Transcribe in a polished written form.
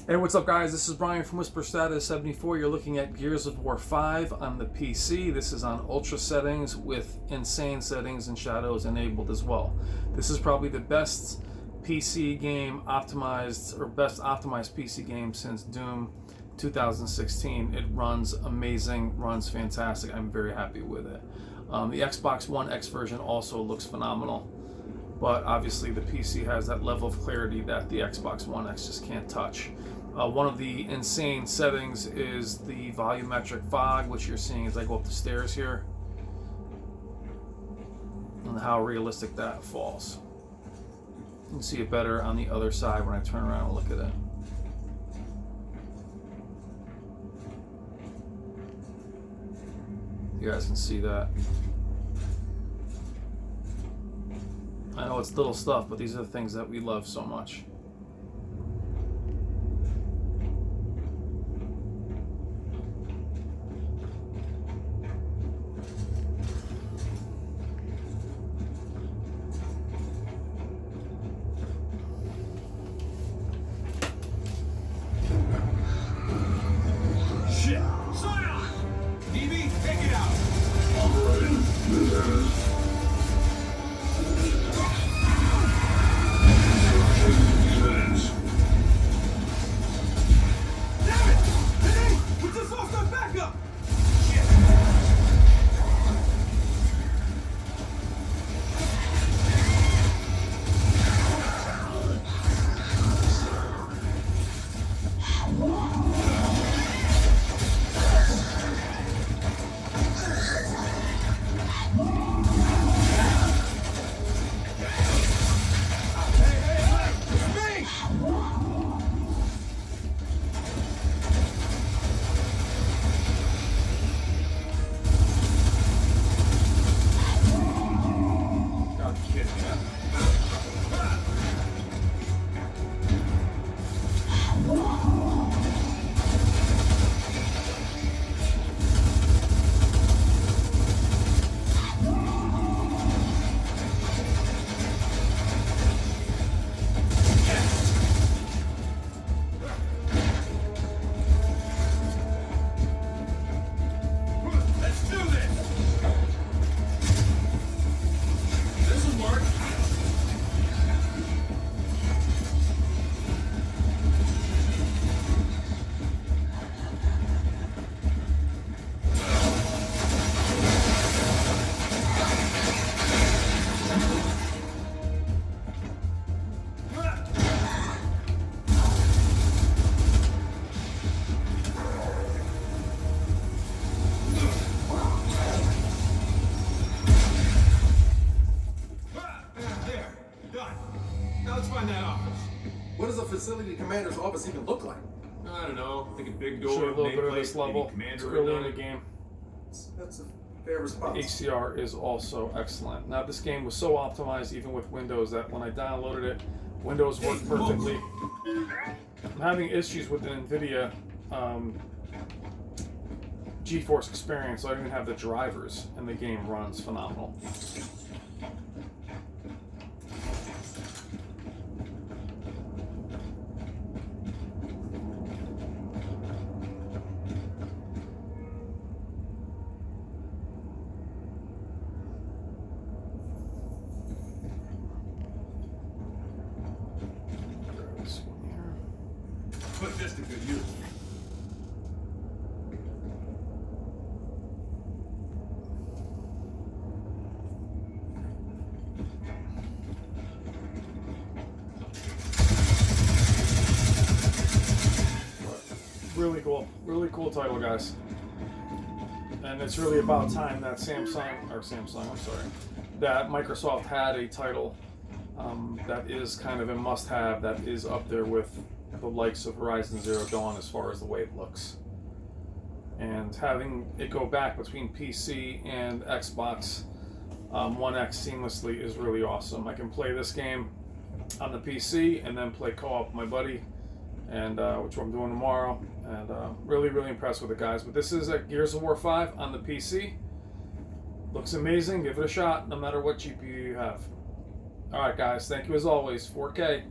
Hey, what's up, guys? This is Brian from Whisper Status 74. You're looking at Gears of War 5 on the PC. This is on ultra settings with insane settings and shadows enabled as well. This is probably the best PC game optimized, or best optimized PC game since Doom 2016. It runs amazing, runs fantastic. I'm very happy with it. The Xbox One X version also looks phenomenal, but obviously the PC has that level of clarity that the Xbox One X just can't touch. One of the insane settings is the volumetric fog, which you're seeing as I go up the stairs here, and how realistic that falls. You can see it better on the other side when I turn around and look at it. You guys can see that. I know it's little stuff, but these are the things that we love so much. What does a facility commander's office even look like? I don't know. I think a big door, Show a little bit of nameplate, this level. maybe It's commander early in written the on it. game. That's a fair response. HDR is also excellent. Now, this game was so optimized even with Windows that when I downloaded it, Windows worked perfectly. I'm having issues with the NVIDIA GeForce Experience, so I don't even have the drivers, and the game runs phenomenal. Put this to good use. Really cool title, guys. And it's really about time that that Microsoft had a title that is kind of a must-have, that is up there with the likes of Horizon Zero Dawn as far as the way it looks. And having it go back between PC and Xbox One X seamlessly is really awesome. I can play this game on the PC and then play co-op with my buddy, and which I'm doing tomorrow. And really impressed with it, guys. But this is Gears of War 5 on the PC. Looks amazing. Give it a shot, no matter what GPU you have. All right, guys. Thank you as always. 4K.